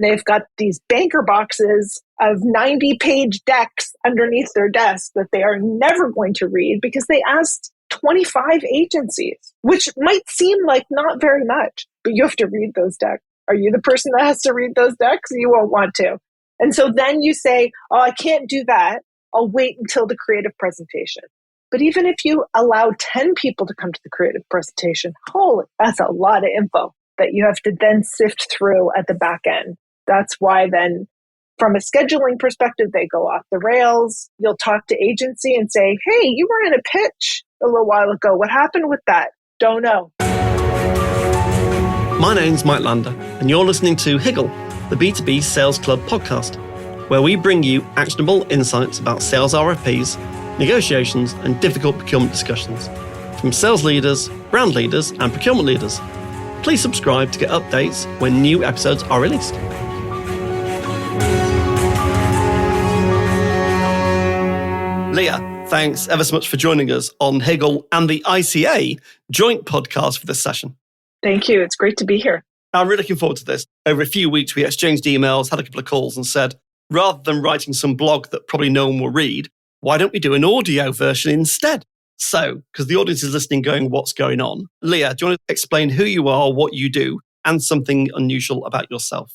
They've got these banker boxes of 90-page decks underneath their desk that they are never going to read because they asked 25 agencies, which might seem like not very much, but you have to read those decks. Are you the person that has to read those decks? You won't want to. And so then you say, oh, I can't do that. I'll wait until the creative presentation. But even if you allow 10 people to come to the creative presentation, holy, that's a lot of info that you have to then sift through at the back end. That's why then from a scheduling perspective, they go off the rails. You'll talk to agency and say, hey, you were in a pitch a little while ago. What happened with that? Don't know. My name's Mike Lander, and you're listening to Higgle, the B2B Sales Club podcast, where we bring you actionable insights about sales RFPs, negotiations, and difficult procurement discussions from sales leaders, brand leaders, and procurement leaders. Please subscribe to get updates when new episodes are released. Leah, thanks ever so much for joining us on Higgle and the ICA joint podcast for this session. Thank you. It's great to be here. I'm really looking forward to this. Over a few weeks, we exchanged emails, had a couple of calls and said, rather than writing some blog that probably no one will read, why don't we do an audio version instead? So, because the audience is listening going, what's going on? Leah, do you want to explain who you are, what you do, and something unusual about yourself?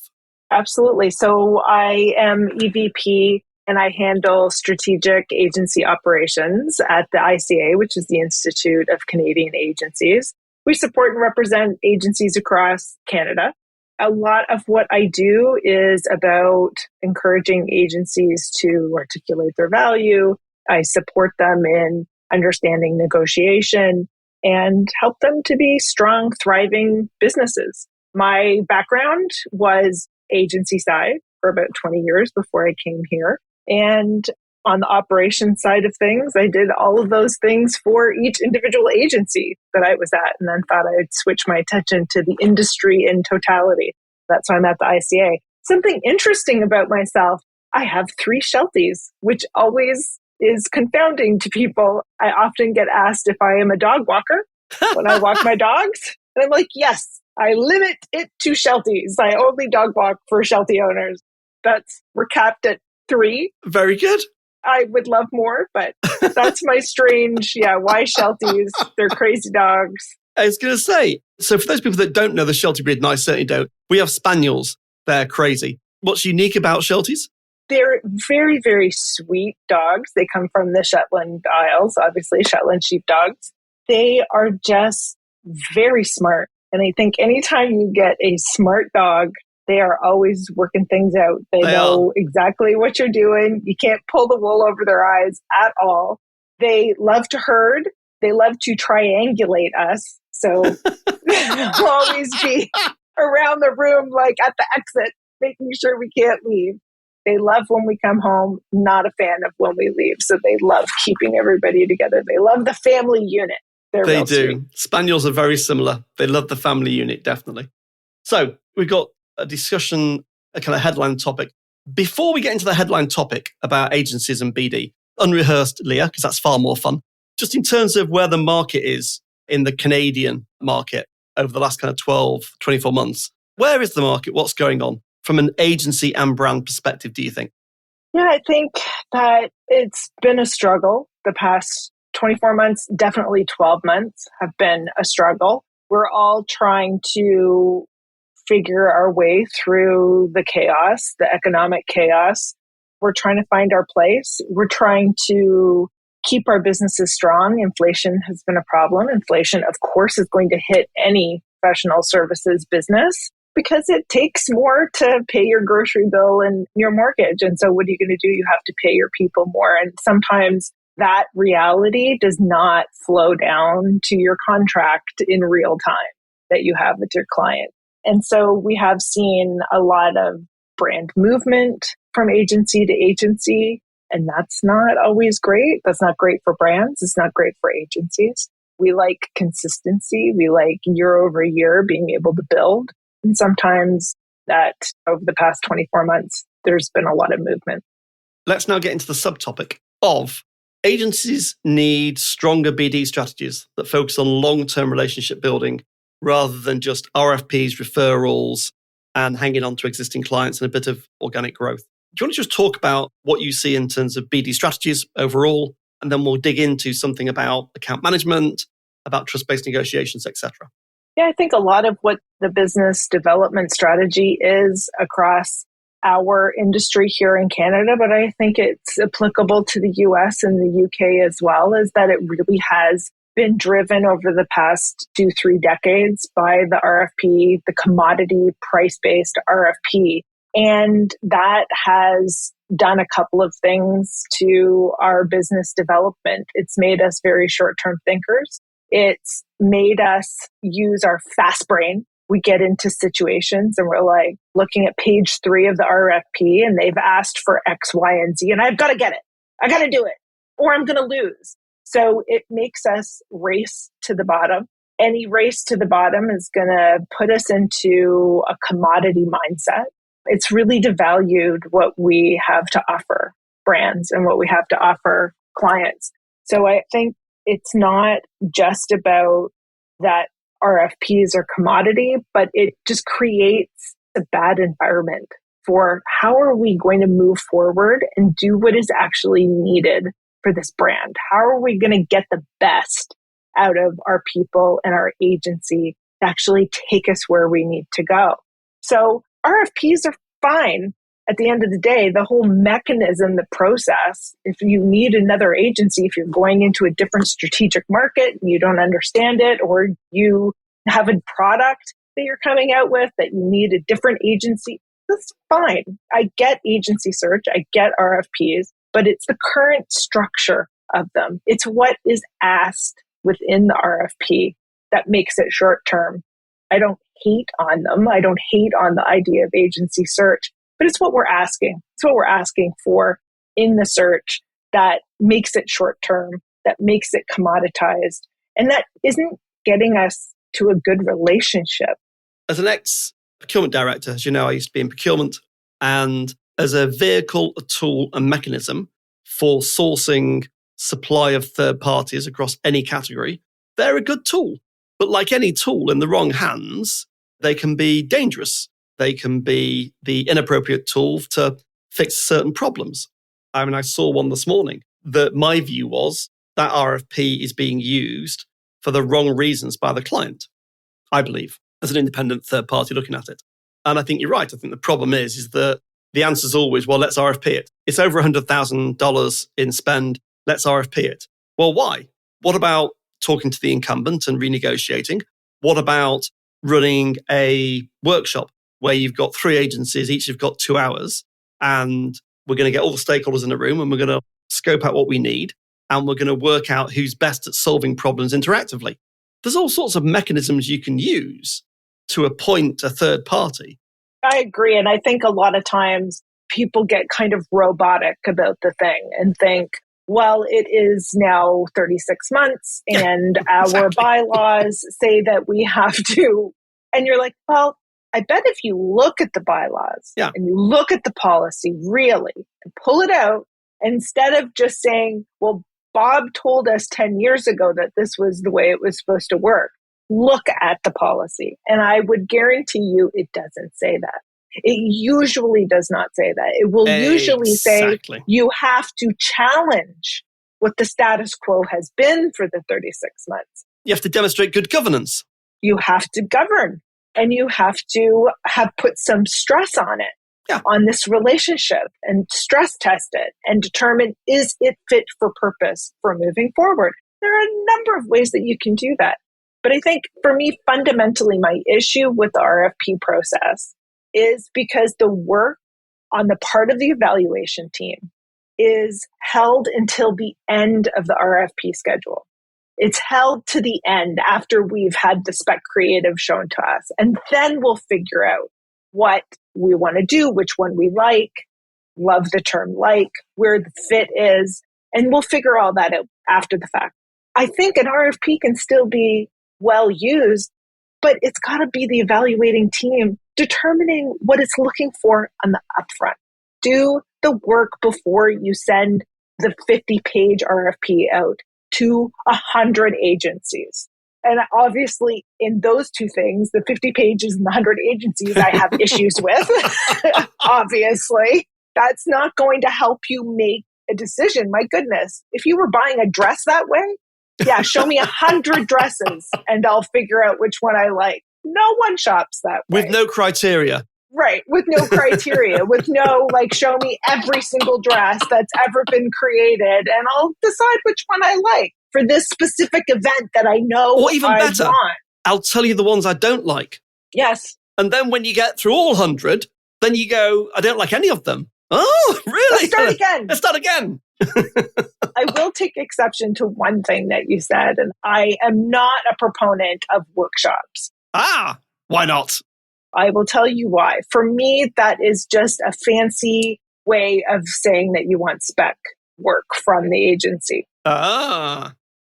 Absolutely. So I am EVP and I handle strategic agency operations at the ICA, which is the Institute of Canadian Agencies. We support and represent agencies across Canada. A lot of what I do is about encouraging agencies to articulate their value. I support them in understanding negotiation and help them to be strong, thriving businesses. My background was agency side for about 20 years before I came here. And on the operations side of things, I did all of those things for each individual agency that I was at, and then thought I'd switch my attention to the industry in totality. That's why I'm at the ICA. Something interesting about myself, I have 3 Shelties, which always is confounding to people. I often get asked if I am a dog walker when I walk my dogs. And I'm like, yes, I limit it to Shelties. I only dog walk for Sheltie owners. We're capped at 3. Very good. I would love more, but that's my strange, why Shelties? They're crazy dogs. I was going to say, so for those people that don't know the Sheltie breed, and I certainly don't, we have Spaniels. They're crazy. What's unique about Shelties? They're very, very sweet dogs. They come from the Shetland Isles, obviously Shetland sheepdogs. They are just very smart. And I think anytime you get a smart dog, they are always working things out. They know exactly what you're doing. You can't pull the wool over their eyes at all. They love to herd. They love to triangulate us. So they'll always be around the room, like at the exit, making sure we can't leave. They love when we come home, not a fan of when we leave. So they love keeping everybody together. They love the family unit. They do. Sweet. Spaniels are very similar. They love the family unit, definitely. So we've got a discussion, a kind of headline topic. Before we get into the headline topic about agencies and BD, unrehearsed, Leah, because that's far more fun, just in terms of where the market is in the Canadian market over the last kind of 12, 24 months, where is the market? What's going on from an agency and brand perspective, do you think? Yeah, I think that it's been a struggle. The past 24 months, definitely 12 months have been a struggle. We're all trying to figure our way through the chaos, the economic chaos. We're trying to find our place. We're trying to keep our businesses strong. Inflation has been a problem. Inflation, of course, is going to hit any professional services business because it takes more to pay your grocery bill and your mortgage. And so what are you going to do? You have to pay your people more. And sometimes that reality does not flow down to your contract in real time that you have with your client. And so we have seen a lot of brand movement from agency to agency, and that's not always great. That's not great for brands. It's not great for agencies. We like consistency. We like year over year being able to build. And sometimes that over the past 24 months, there's been a lot of movement. Let's now get into the subtopic of agencies need stronger BD strategies that focus on long-term relationship building rather than just RFPs, referrals, and hanging on to existing clients and a bit of organic growth. Do you want to just talk about what you see in terms of BD strategies overall? And then we'll dig into something about account management, about trust-based negotiations, etc. Yeah, I think a lot of what the business development strategy is across our industry here in Canada, but I think it's applicable to the US and the UK as well, is that it really has been driven over the past 2-3 decades by the RFP, the commodity price-based RFP. And that has done a couple of things to our business development. It's made us very short-term thinkers. It's made us use our fast brain. We get into situations and we're like looking at page 3 of the RFP and they've asked for X, Y, and Z, and I've got to get it. I got to do it or I'm going to lose. So it makes us race to the bottom. Any race to the bottom is going to put us into a commodity mindset. It's really devalued what we have to offer brands and what we have to offer clients. So I think it's not just about that RFPs are commodity, but it just creates a bad environment for how are we going to move forward and do what is actually needed for this brand? How are we going to get the best out of our people and our agency to actually take us where we need to go? So RFPs are fine. At the end of the day, the whole mechanism, the process, if you need another agency, if you're going into a different strategic market and you don't understand it, or you have a product that you're coming out with that you need a different agency, that's fine. I get agency search, I get RFPs, but it's the current structure of them. It's what is asked within the RFP that makes it short term. I don't hate on them. I don't hate on the idea of agency search. But it's what we're asking. It's what we're asking for in the search that makes it short term, that makes it commoditized, and that isn't getting us to a good relationship. As an ex-procurement director, as you know, I used to be in procurement, and as a vehicle, a tool, a mechanism for sourcing supply of third parties across any category, they're a good tool. But like any tool in the wrong hands, they can be dangerous. They can be the inappropriate tool to fix certain problems. I mean, I saw one this morning that my view was that RFP is being used for the wrong reasons by the client, I believe, as an independent third party looking at it. And I think you're right. I think the problem is that the answer is always, well, let's RFP it. It's over $100,000 in spend. Let's RFP it. Well, why? What about talking to the incumbent and renegotiating? What about running a workshop where you've got 3 agencies, each have got 2 hours, and we're going to get all the stakeholders in a room and we're going to scope out what we need, and we're going to work out who's best at solving problems interactively. There's all sorts of mechanisms you can use to appoint a third party. I agree. And I think a lot of times people get kind of robotic about the thing and think, well, it is now 36 months and our bylaws say that we have to. And you're like, well, I bet if you look at the bylaws and you look at the policy really and pull it out, instead of just saying, well, Bob told us 10 years ago that this was the way it was supposed to work, look at the policy. And I would guarantee you it doesn't say that. It usually does not say that. It will usually say you have to challenge what the status quo has been for the 36 months. You have to demonstrate good governance. You have to govern. And you have to have put some stress on it, on this relationship, and stress test it and determine, is it fit for purpose for moving forward? There are a number of ways that you can do that. But I think for me, fundamentally, my issue with the RFP process is because the work on the part of the evaluation team is held until the end of the RFP schedule. It's held to the end after we've had the spec creative shown to us. And then we'll figure out what we want to do, which one we like, love the term like, where the fit is, and we'll figure all that out after the fact. I think an RFP can still be well used, but it's got to be the evaluating team determining what it's looking for on the upfront. Do the work before you send the 50-page RFP out to 100 agencies. And obviously, in those two things, the 50 pages and the 100 agencies, I have issues with. Obviously, that's not going to help you make a decision. My goodness, if you were buying a dress that way, yeah, show me 100 dresses and I'll figure out which one I like. No one shops that way. With no criteria. Right, with no criteria, with no, like, show me every single dress that's ever been created and I'll decide which one I like for this specific event that I know or even I better, want. I'll tell you the ones I don't like. Yes. And then when you get through all 100, then you go, I don't like any of them. Oh, really? Let's start again. Let's start again. I will take exception to one thing that you said, and I am not a proponent of workshops. Ah, why not? I will tell you why. For me, that is just a fancy way of saying that you want spec work from the agency. Ah.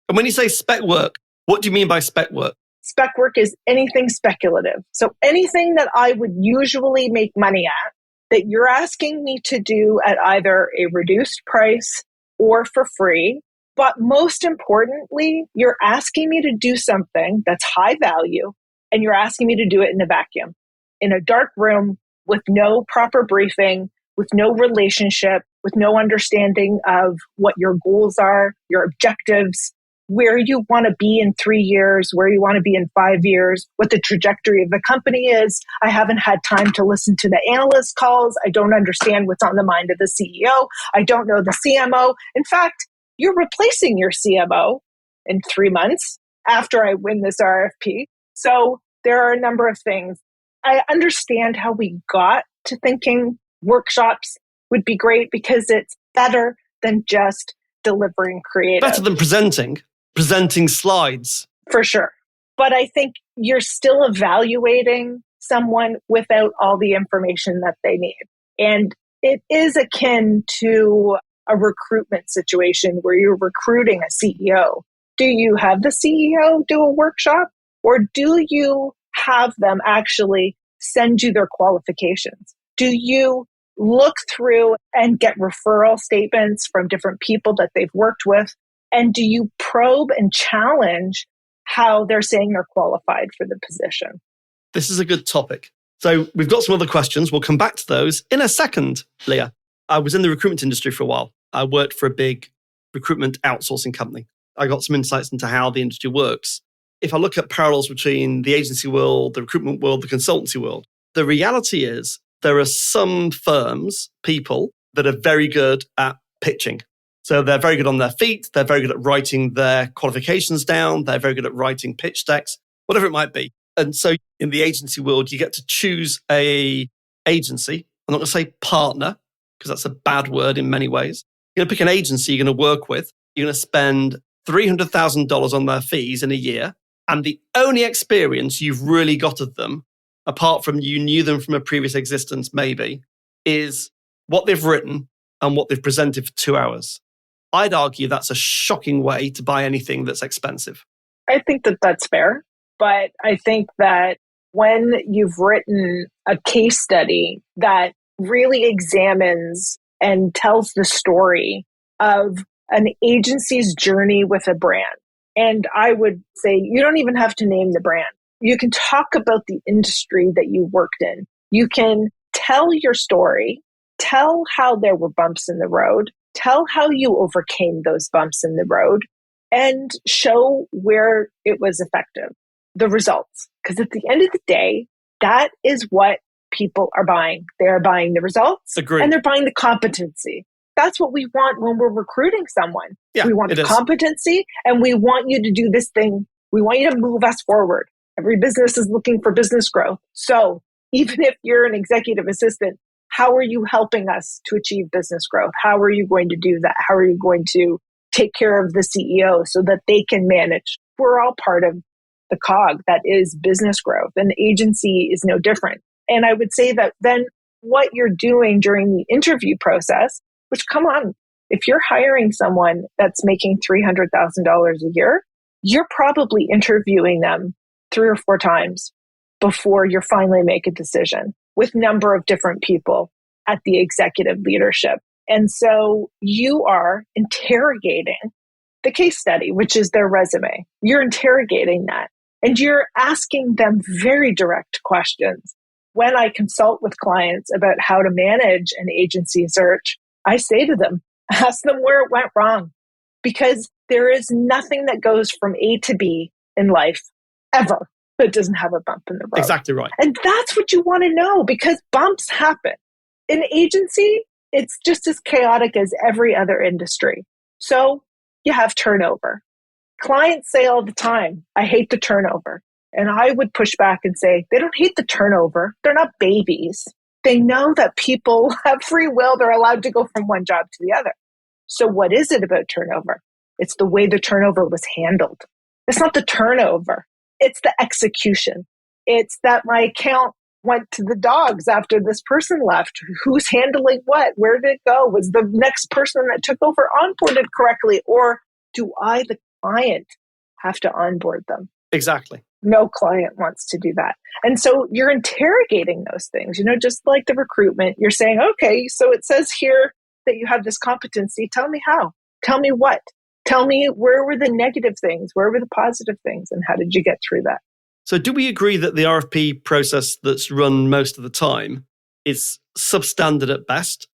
And when you say spec work, what do you mean by spec work? Spec work is anything speculative. So anything that I would usually make money at, that you're asking me to do at either a reduced price or for free. But most importantly, you're asking me to do something that's high value, and you're asking me to do it in a vacuum, in a dark room with no proper briefing, with no relationship, with no understanding of what your goals are, your objectives, where you want to be in 3 years, where you want to be in 5 years, what the trajectory of the company is. I haven't had time to listen to the analyst calls. I don't understand what's on the mind of the CEO. I don't know the CMO. In fact, you're replacing your CMO in 3 months after I win this RFP. So there are a number of things. I understand how we got to thinking workshops would be great because it's better than just delivering creative. Better than presenting slides. For sure. But I think you're still evaluating someone without all the information that they need. And it is akin to a recruitment situation where you're recruiting a CEO. Do you have the CEO do a workshop, or do you have them actually send you their qualifications? Do you look through and get referral statements from different people that they've worked with? And do you probe and challenge how they're saying they're qualified for the position? This is a good topic. So we've got some other questions. We'll come back to those in a second, Leah. I was in the recruitment industry for a while. I worked for a big recruitment outsourcing company. I got some insights into how the industry works. If I look at parallels between the agency world, the recruitment world, the consultancy world, the reality is there are some firms, people that are very good at pitching. So they're very good on their feet. They're very good at writing their qualifications down. They're very good at writing pitch decks, whatever it might be. And so in the agency world, you get to choose a agency. I'm not going to say partner, because that's a bad word in many ways. You're going to pick an agency you're going to work with. You're going to spend $300,000 on their fees in a year. And the only experience you've really got of them, apart from you knew them from a previous existence maybe, is what they've written and what they've presented for 2 hours. I'd argue that's a shocking way to buy anything that's expensive. I think that that's fair. But I think that when you've written a case study that really examines and tells the story of an agency's journey with a brand, and I would say you don't even have to name the brand. You can talk about the industry that you worked in. You can tell your story, tell how there were bumps in the road, tell how you overcame those bumps in the road, and show where it was effective. The results. Because at the end of the day, that is what people are buying. They're buying the results. Agreed. And they're buying the competency. That's what we want when we're recruiting someone. Yeah, we want the competency, and we want you to do this thing. We want you to move us forward. Every business is looking for business growth. So even if you're an executive assistant, how are you helping us to achieve business growth? How are you going to do that? How are you going to take care of the CEO so that they can manage? We're all part of the cog that is business growth, and the agency is no different. And I would say that then what you're doing during the interview process, which, come on, if you're hiring someone that's making $300,000 a year, you're probably interviewing them 3 or 4 times before you finally make a decision with a number of different people at the executive leadership. And so you are interrogating the case study, which is their resume. You're interrogating that and you're asking them very direct questions. When I consult with clients about how to manage an agency search, I say to them, ask them where it went wrong, because there is nothing that goes from A to B in life ever that doesn't have a bump in the road. Exactly right. And that's what you want to know, because bumps happen. In agency, it's just as chaotic as every other industry. So you have turnover. Clients say all the time, I hate the turnover. And I would push back and say, they don't hate the turnover. They're not babies. They know that people have free will. They're allowed to go from one job to the other. So what is it about turnover? It's the way the turnover was handled. It's not the turnover. It's the execution. It's that my account went to the dogs after this person left. Who's handling what? Where did it go? Was the next person that took over onboarded correctly? Or do I, the client, have to onboard them? Exactly. No client wants to do that. And so you're interrogating those things, just like the recruitment. You're saying, okay, so it says here that you have this competency. Tell me how. Tell me what. Tell me where were the negative things? Where were the positive things? And how did you get through that? So do we agree that the RFP process that's run most of the time is substandard at best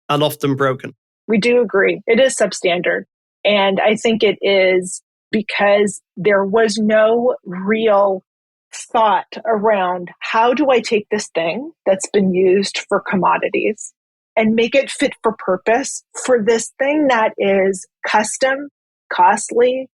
and often broken? We do agree. It is substandard. And I think it is because there was no real thought around how do I take this thing that's been used for commodities and make it fit for purpose for this thing that is custom, costly,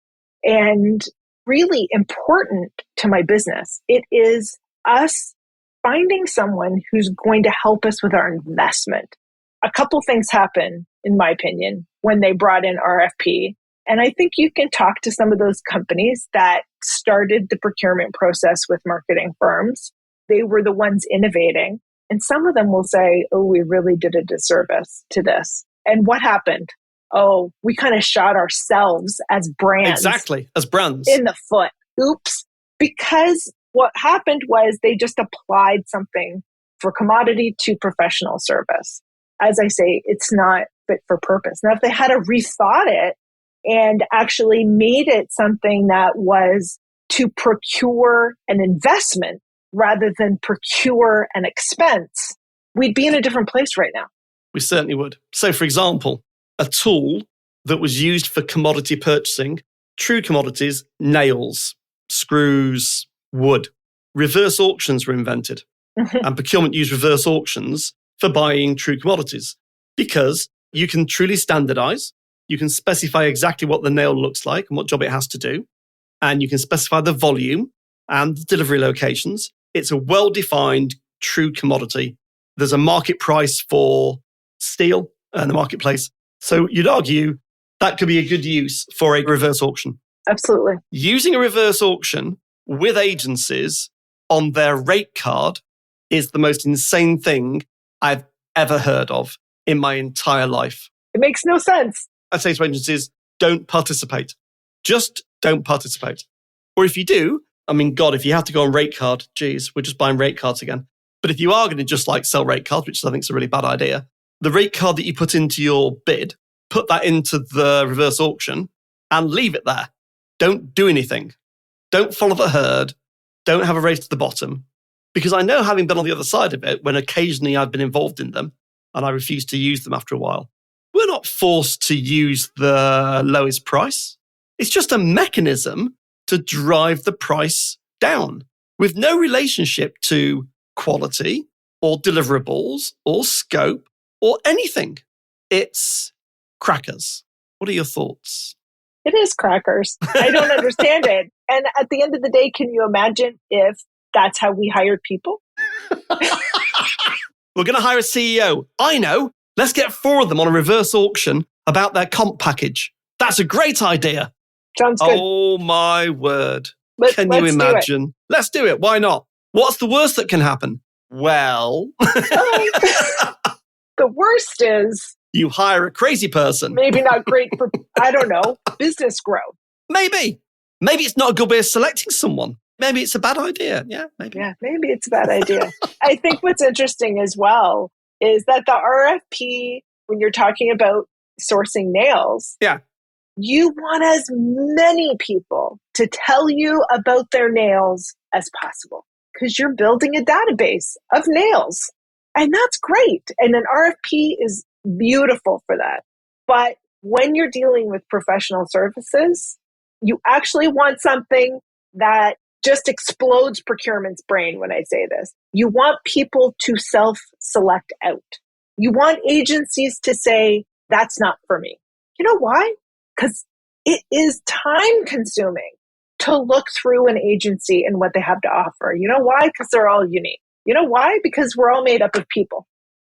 and really important to my business. It is us finding someone who's going to help us with our investment. A couple things happen, in my opinion, when they brought in RFP. And I think you can talk to some of those companies that started the procurement process with marketing firms. They were the ones innovating. And some of them will say, oh, we really did a disservice to this. And what happened? Oh, we kind of shot ourselves as brands. Exactly, as brands. In the foot. Oops. Because what happened was they just applied something for commodity to professional service. As I say, it's not fit for purpose. Now, if they had rethought it and actually made it something that was to procure an investment rather than procure an expense, we'd be in a different place right now. We certainly would. So, for example, a tool that was used for commodity purchasing, true commodities, nails, screws, wood. Reverse auctions were invented. And procurement used reverse auctions for buying true commodities because you can truly standardize. You can specify exactly what the nail looks like and what job it has to do. And you can specify the volume and the delivery locations. It's a well-defined true commodity. There's a market price for steel in the marketplace. So you'd argue that could be a good use for a reverse auction. Absolutely. Using a reverse auction with agencies on their rate card is the most insane thing I've ever heard of in my entire life. It makes no sense. I'd say to agencies, don't participate. Just don't participate. Or if you do, God, if you have to go on rate card, geez, we're just buying rate cards again. But if you are going to just sell rate cards, which I think is a really bad idea, the rate card that you put into your bid, put that into the reverse auction and leave it there. Don't do anything. Don't follow the herd. Don't have a race to the bottom. Because I know, having been on the other side of it, when occasionally I've been involved in them and I refuse to use them after a while, we're not forced to use the lowest price. It's just a mechanism to drive the price down with no relationship to quality or deliverables or scope or anything. It's crackers. What are your thoughts? It is crackers. I don't understand it. And at the end of the day, can you imagine if that's how we hired people? We're going to hire a CEO. I know. Let's get 4 of them on a reverse auction about their comp package. That's a great idea. Sounds good. Oh, my word. Can you let's imagine? Let's do it. Why not? What's the worst that can happen? Well, the worst is you hire a crazy person. Maybe not great for, I don't know, business growth. Maybe it's not a good way of selecting someone. Maybe it's a bad idea. Yeah, maybe. Yeah, maybe it's a bad idea. I think what's interesting as well is that the RFP, when you're talking about sourcing nails, yeah, You want as many people to tell you about their nails as possible because you're building a database of nails. And that's great. And an RFP is beautiful for that. But when you're dealing with professional services, you actually want something that just explodes procurement's brain when I say this. You want people to self-select out. You want agencies to say, that's not for me. You know why? Because it is time consuming to look through an agency and what they have to offer. You know why? Because they're all unique. You know why? Because we're all made up of people.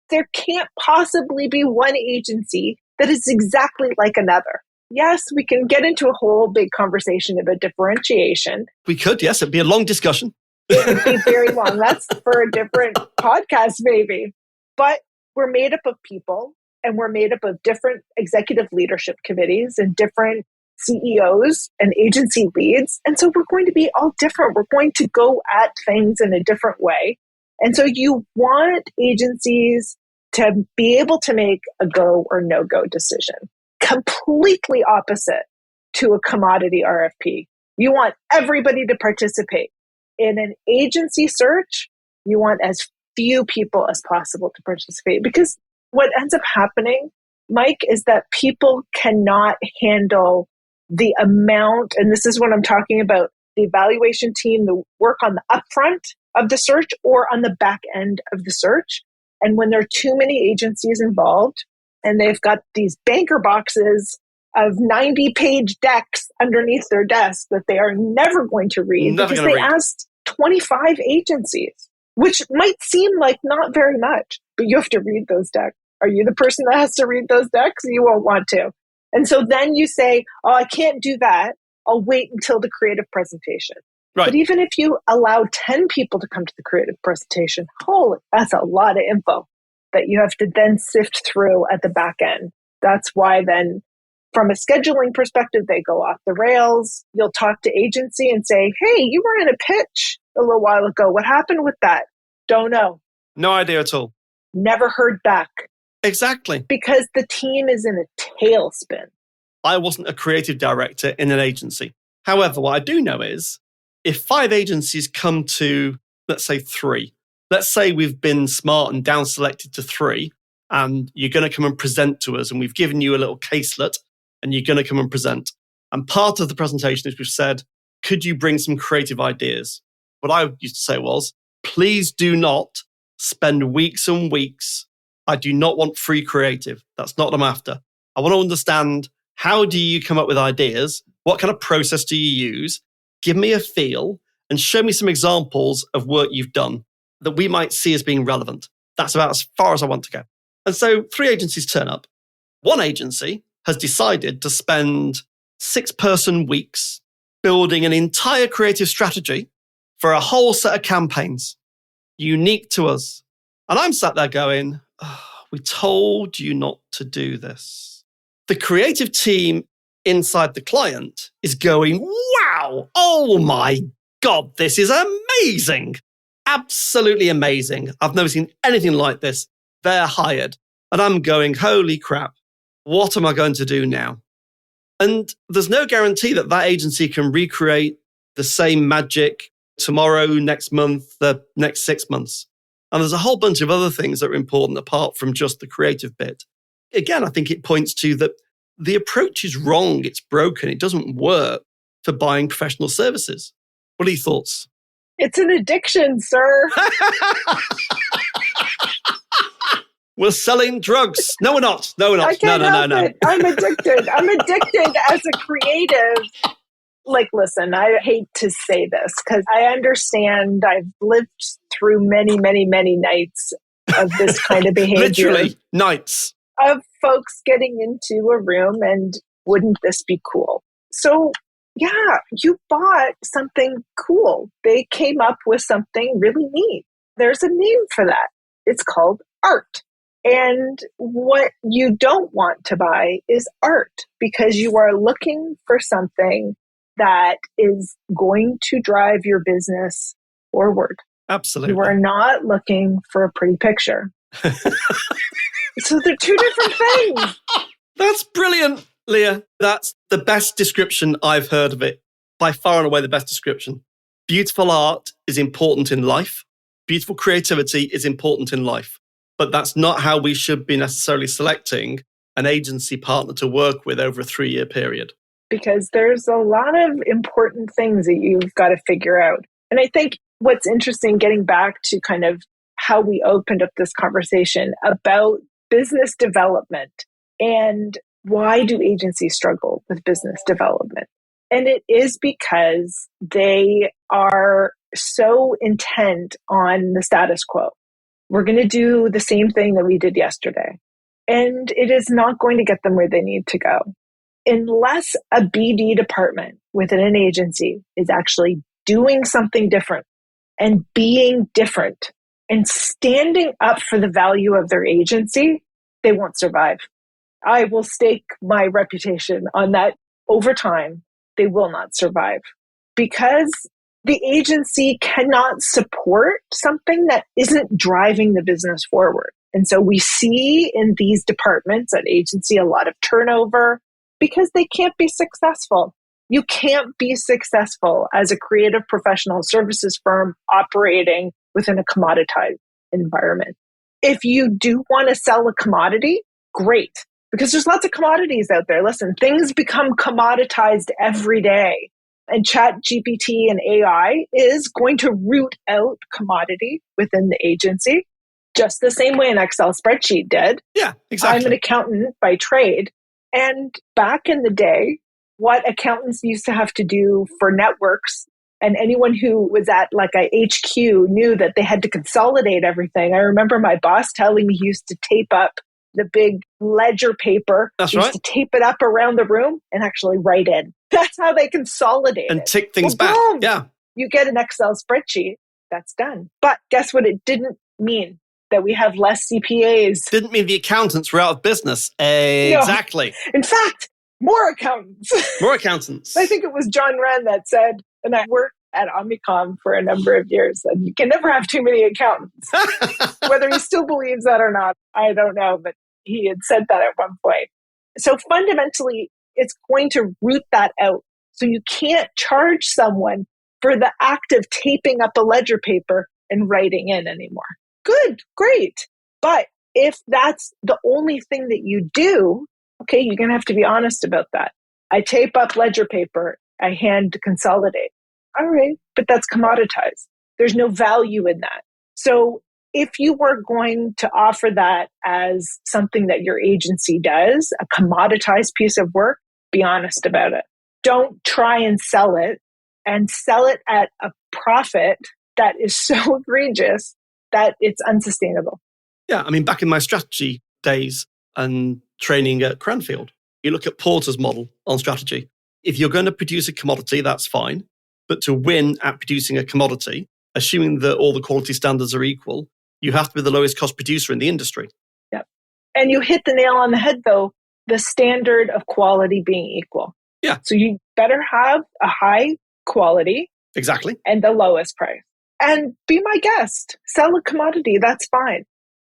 There can't possibly be one agency that is exactly like another. Yes, we can get into a whole big conversation about differentiation. We could, yes. It'd be a long discussion. It would be very long. That's for a different podcast, maybe. But we're made up of people, and we're made up of different executive leadership committees and different CEOs and agency leads. And so we're going to be all different. We're going to go at things in a different way. And so you want agencies to be able to make a go or no-go decision. Completely opposite to a commodity RFP. You want everybody to participate. In an agency search, you want as few people as possible to participate, because what ends up happening, Mike, is that people cannot handle the amount, and this is what I'm talking about, the evaluation team, the work on the upfront of the search or on the back end of the search. And when there are too many agencies involved and they've got these banker boxes of 90-page decks underneath their desk that they are never going to read because they asked 25 agencies, which might seem like not very much, but you have to read those decks. Are you the person that has to read those decks? You won't want to. And so then you say, oh, I can't do that. I'll wait until the creative presentation. Right. But even if you allow 10 people to come to the creative presentation, holy, that's a lot of info that you have to then sift through at the back end. That's why then from a scheduling perspective, they go off the rails. You'll talk to agency and say, hey, you were in a pitch a little while ago. What happened with that? Don't know. No idea at all. Never heard back. Exactly. Because the team is in a tailspin. I wasn't a creative director in an agency. However, what I do know is if 5 agencies come to, let's say 3, let's say we've been smart and down selected to 3, and you're going to come and present to us, and we've given you a little caselet, and you're going to come and present. And part of the presentation is we've said, could you bring some creative ideas? What I used to say was, please do not spend weeks and weeks. I do not want free creative. That's not what I'm after. I want to understand, how do you come up with ideas? What kind of process do you use? Give me a feel and show me some examples of work you've done that we might see as being relevant. That's about as far as I want to go. And so 3 agencies turn up. One agency has decided to spend 6-person weeks building an entire creative strategy for a whole set of campaigns, unique to us. And I'm sat there going, oh, we told you not to do this. The creative team inside the client is going, wow, oh my God, this is amazing. Absolutely amazing. I've never seen anything like this. They're hired. And I'm going, holy crap, what am I going to do now? And there's no guarantee that that agency can recreate the same magic tomorrow, next month, the next 6 months. And there's a whole bunch of other things that are important apart from just the creative bit. Again, I think it points to that the approach is wrong. It's broken. It doesn't work for buying professional services. What are your thoughts? It's an addiction, sir. We're selling drugs. No, we're not. No, we're not. I can't help it. I'm addicted. I'm addicted as a creative. Like, listen, I hate to say this because I understand I've lived through many, many, many nights of this kind of behavior. Literally, nights. Of folks getting into a room and wouldn't this be cool? So, yeah, you bought something cool. They came up with something really neat. There's a name for that. It's called art. And what you don't want to buy is art because you are looking for something that is going to drive your business forward. Absolutely. You are not looking for a pretty picture. So they're two different things. That's brilliant, Leah. That's the best description I've heard of it, by far and away the best description. Beautiful art is important in life. Beautiful creativity is important in life. But that's not how we should be necessarily selecting an agency partner to work with over a 3-year period. Because there's a lot of important things that you've got to figure out. And I think what's interesting, getting back to kind of how we opened up this conversation about business development and why do agencies struggle with business development? And it is because they are so intent on the status quo. We're going to do the same thing that we did yesterday. And it is not going to get them where they need to go. Unless a BD department within an agency is actually doing something different and being different and standing up for the value of their agency, they won't survive. I will stake my reputation on that. Over time, they will not survive because the agency cannot support something that isn't driving the business forward. And so we see in these departments at agency a lot of turnover because they can't be successful. You can't be successful as a creative professional services firm operating within a commoditized environment. If you do want to sell a commodity, great, because there's lots of commodities out there. Listen, things become commoditized every day. And ChatGPT and AI is going to root out commodity within the agency, just the same way an Excel spreadsheet did. Yeah, exactly. I'm an accountant by trade. And back in the day, what accountants used to have to do for networks, and anyone who was at like a HQ knew that they had to consolidate everything. I remember my boss telling me he used to tape up the big ledger paper. That's he used right. to tape it up around the room and actually write in. That's how they consolidate And tick things back. Boom, Yeah. you get an Excel spreadsheet, that's done. But guess what? It didn't mean that we have less CPAs. Didn't mean the accountants were out of business. Exactly. No. In fact, more accountants. More accountants. I think it was John Wren that said, and I worked at Omnicom for a number of years, and you can never have too many accountants. Whether he still believes that or not, I don't know, but he had said that at one point. So fundamentally, it's going to root that out. So you can't charge someone for the act of taping up a ledger paper and writing in anymore. Good, great. But if that's the only thing that you do, okay, you're going to have to be honest about that. I tape up ledger paper, I hand consolidate. All right, but that's commoditized. There's no value in that. So if you were going to offer that as something that your agency does, a commoditized piece of work, be honest about it. Don't try and sell it at a profit that is so egregious that it's unsustainable. Yeah, I mean, back in my strategy days and training at Cranfield, you look at Porter's model on strategy. If you're going to produce a commodity, that's fine. But to win at producing a commodity, assuming that all the quality standards are equal, you have to be the lowest cost producer in the industry. Yep. And you hit the nail on the head, though, the standard of quality being equal. Yeah. So you better have a high quality. Exactly. And the lowest price. And be my guest. Sell a commodity, that's fine.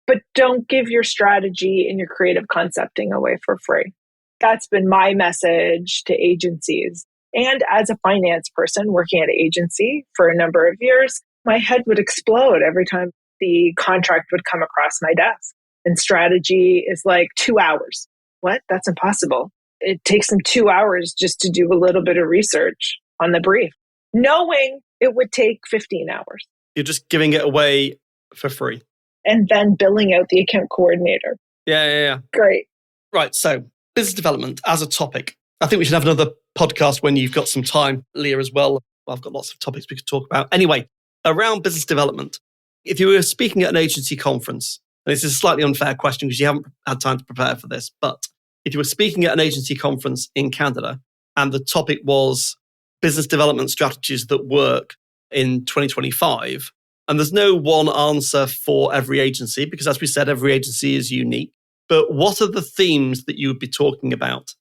But don't give your strategy and your creative concepting away for free. That's been my message to agencies. And as a finance person working at an agency for a number of years, my head would explode every time the contract would come across my desk. And strategy is like 2 hours. What? That's impossible. It takes them 2 hours just to do a little bit of research on the brief, knowing it would take 15 hours. You're just giving it away for free. And then billing out the account coordinator. Yeah. Great. Right, so business development as a topic. I think we should have another podcast when you've got some time, Leah, as well. I've got lots of topics we could talk about. Anyway, around business development, if you were speaking at an agency conference, and this is a slightly unfair question because you haven't had time to prepare for this, but if you were speaking at an agency conference in Canada and the topic was business development strategies that work in 2025, and there's no one answer for every agency because, as we said, every agency is unique. But what are the themes that you would be talking about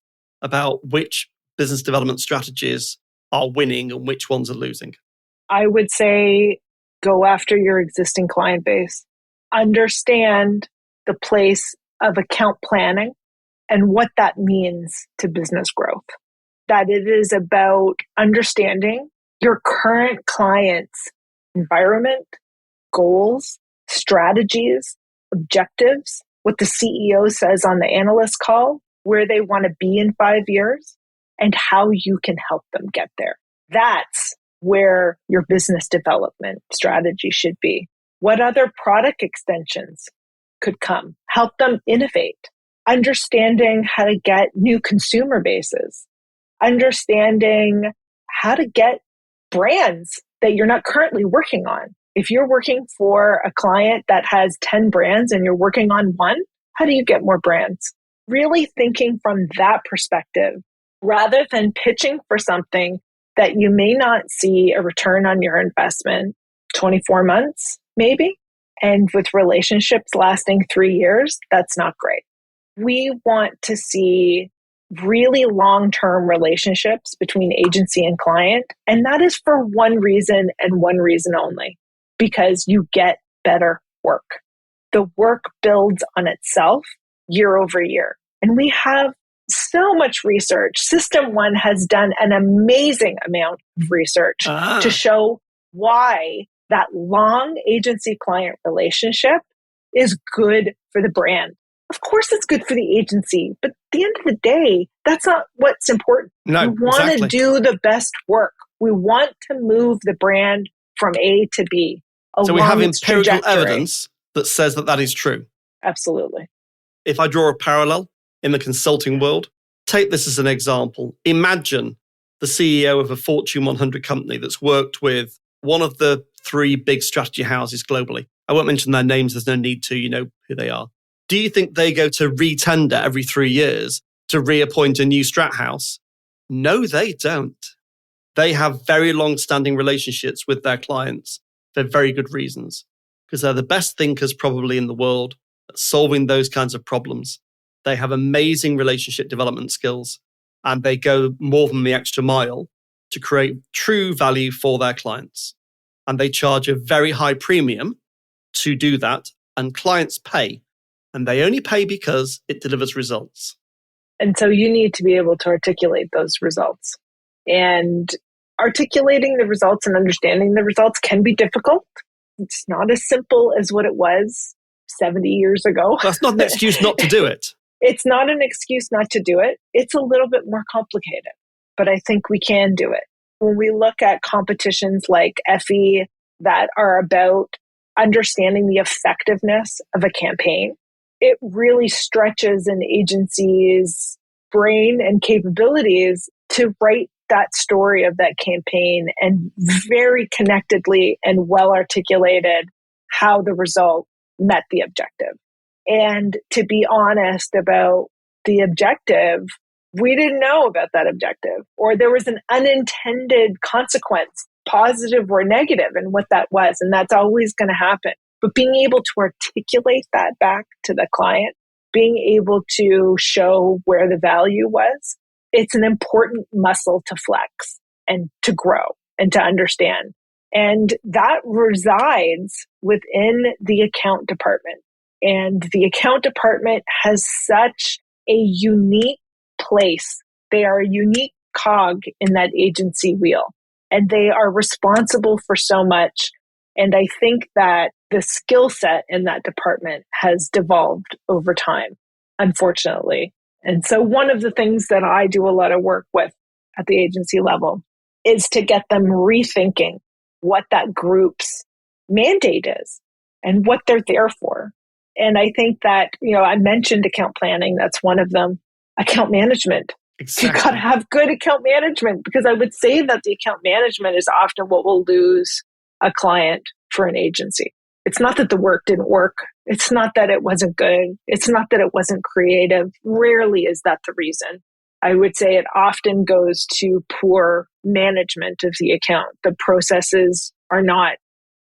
which business development strategies are winning and which ones are losing? I would say go after your existing client base. Understand the place of account planning and what that means to business growth. that it is about understanding your current client's environment, goals, strategies, objectives, what the CEO says on the analyst call, where they want to be in 5 years, and how you can help them get there. That's where your business development strategy should be. What other product extensions could come? Help them innovate. Understanding how to get new consumer bases. Understanding how to get brands that you're not currently working on. If you're working for a client that has 10 brands and you're working on one, how do you get more brands? Really thinking from that perspective, rather than pitching for something that you may not see a return on your investment 24 months, maybe. And with relationships lasting 3 years, that's not great. We want to see really long-term relationships between agency and client. And that is for one reason and one reason only, because you get better work. The work builds on itself year over year. And we have so much research. System One has done an amazing amount of research to show why that long agency-client relationship is good for the brand. Of course, it's good for the agency, but at the end of the day, that's not what's important. No, we want exactly. to do the best work. We want to move the brand from A to B. So we have empirical evidence that says that that is true. Absolutely. If I draw a parallel in the consulting world, take this as an example. Imagine the CEO of a Fortune 100 company that's worked with one of the 3 big strategy houses globally. I won't mention their names. There's no need to. You know who they are. Do you think they go to retender every 3 years to reappoint a new strat house? No, they don't. They have very long-standing relationships with their clients for very good reasons, because they're the best thinkers probably in the world at solving those kinds of problems. They have amazing relationship development skills, and they go more than the extra mile to create true value for their clients. And they charge a very high premium to do that, and clients pay. And they only pay because it delivers results. And so you need to be able to articulate those results. And articulating the results and understanding the results can be difficult. It's not as simple as what it was 70 years ago. That's not an excuse not to do it. It's not an excuse not to do it. It's a little bit more complicated, but I think we can do it. When we look at competitions like FE that are about understanding the effectiveness of a campaign, it really stretches an agency's brain and capabilities to write that story of that campaign and very connectedly and well articulated how the result met the objective. And to be honest about the objective, we didn't know about that objective, or there was an unintended consequence, positive or negative, and what that was. And that's always going to happen. But being able to articulate that back to the client, being able to show where the value was, it's an important muscle to flex and to grow and to understand. And that resides within the account department. And the account department has such a unique place. They are a unique cog in that agency wheel, and they are responsible for so much. And I think that the skill set in that department has devolved over time, unfortunately. And so one of the things that I do a lot of work with at the agency level is to get them rethinking what that group's mandate is and what they're there for. And I think that, I mentioned account planning. That's one of them. Account management. Exactly. You got to have good account management, because I would say that the account management is often what will lose a client for an agency. It's not that the work didn't work. It's not that it wasn't good. It's not that it wasn't creative. Rarely is that the reason. I would say it often goes to poor management of the account. The processes are not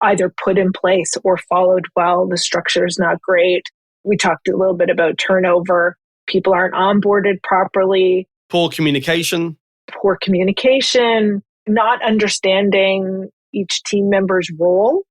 either put in place or followed well. The structure is not great. We talked a little bit about turnover. People aren't onboarded properly. Poor communication, not understanding each team member's role,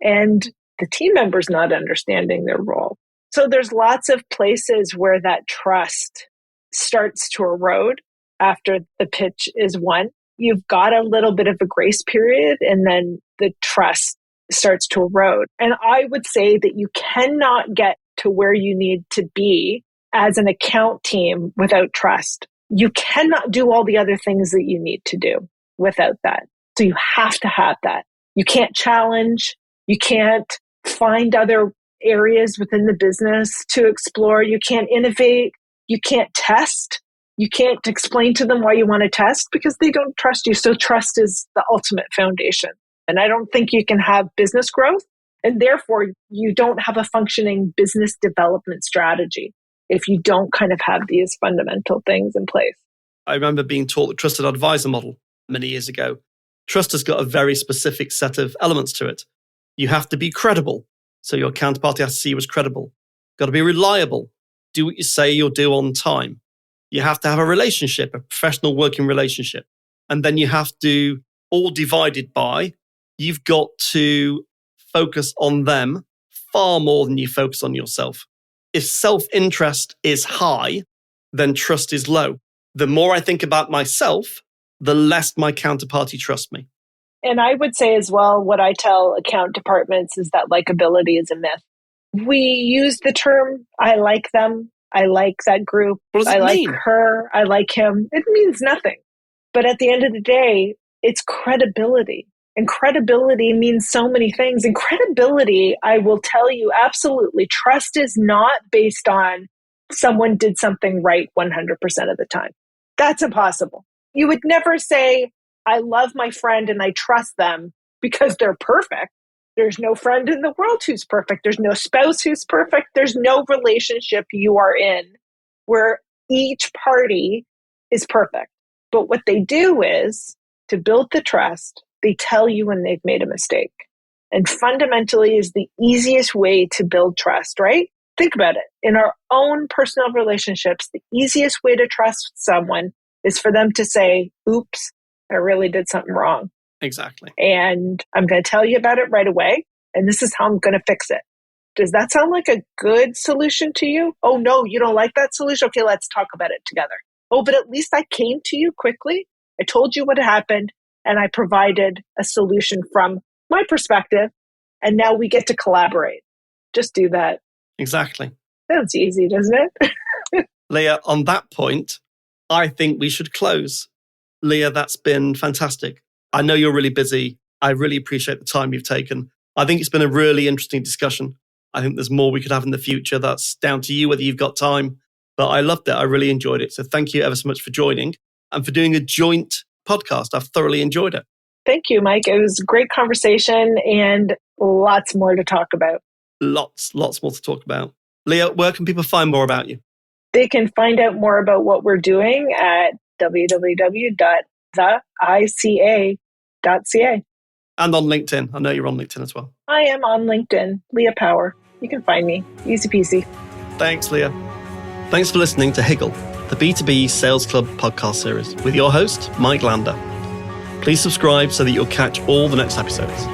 and the team members not understanding their role. So there's lots of places where that trust starts to erode. after the pitch is won. You've got a little bit of a grace period, and then the trust starts to erode. And I would say that you cannot get to where you need to be as an account team without trust. You cannot do all the other things that you need to do without that. So you have to have that. You can't challenge. You can't find other areas within the business to explore. You can't innovate. You can't test. You can't explain to them why you want to test because they don't trust you. So trust is the ultimate foundation. And I don't think you can have business growth, and therefore you don't have a functioning business development strategy if you don't kind of have these fundamental things in place. I remember being taught the trusted advisor model many years ago. Trust has got a very specific set of elements to it. You have to be credible. So your counterparty has to see you as credible. Got to be reliable. Do what you say you'll do on time. You have to have a relationship, a professional working relationship. And then you have to, all divided by, you've got to focus on them far more than you focus on yourself. If self-interest is high, then trust is low. The more I think about myself, the less my counterparty trusts me. And I would say as well, what I tell account departments is that likability is a myth. We use the term, I like them, I like that group, What does I it like mean? her, I like him. It means nothing. But at the end of the day, it's credibility. And credibility means so many things. And credibility, I will tell you, absolutely, trust is not based on someone did something right 100% of the time. That's impossible. You would never say, I love my friend and I trust them because they're perfect. There's no friend in the world who's perfect. There's no spouse who's perfect. There's no relationship you are in where each party is perfect. But what they do is to build the trust, they tell you when they've made a mistake. And fundamentally is the easiest way to build trust, right? Think about it. In our own personal relationships, the easiest way to trust someone is for them to say, oops, I really did something wrong. Exactly. And I'm going to tell you about it right away. And this is how I'm going to fix it. Does that sound like a good solution to you? Oh, no, you don't like that solution? Okay, let's talk about it together. Oh, but at least I came to you quickly. I told you what happened and I provided a solution from my perspective. And now we get to collaborate. Just do that. Exactly. Sounds easy, doesn't it? Leah, on that point, I think we should close. Leah, that's been fantastic. I know you're really busy. I really appreciate the time you've taken. I think it's been a really interesting discussion. I think there's more we could have in the future. That's down to you whether you've got time. But I loved it. I really enjoyed it. So thank you ever so much for joining and for doing a joint podcast. I've thoroughly enjoyed it. Thank you, Mike. It was a great conversation and lots more to talk about. Lots more to talk about. Leah, where can people find more about you? They can find out more about what we're doing at www.theica.ca. And on LinkedIn. I know you're on LinkedIn as well. I am on LinkedIn, Leah Power. You can find me. Easy peasy. Thanks, Leah. Thanks for listening to Higgle, the B2B Sales Club podcast series with your host, Mike Lander. Please subscribe so that you'll catch all the next episodes.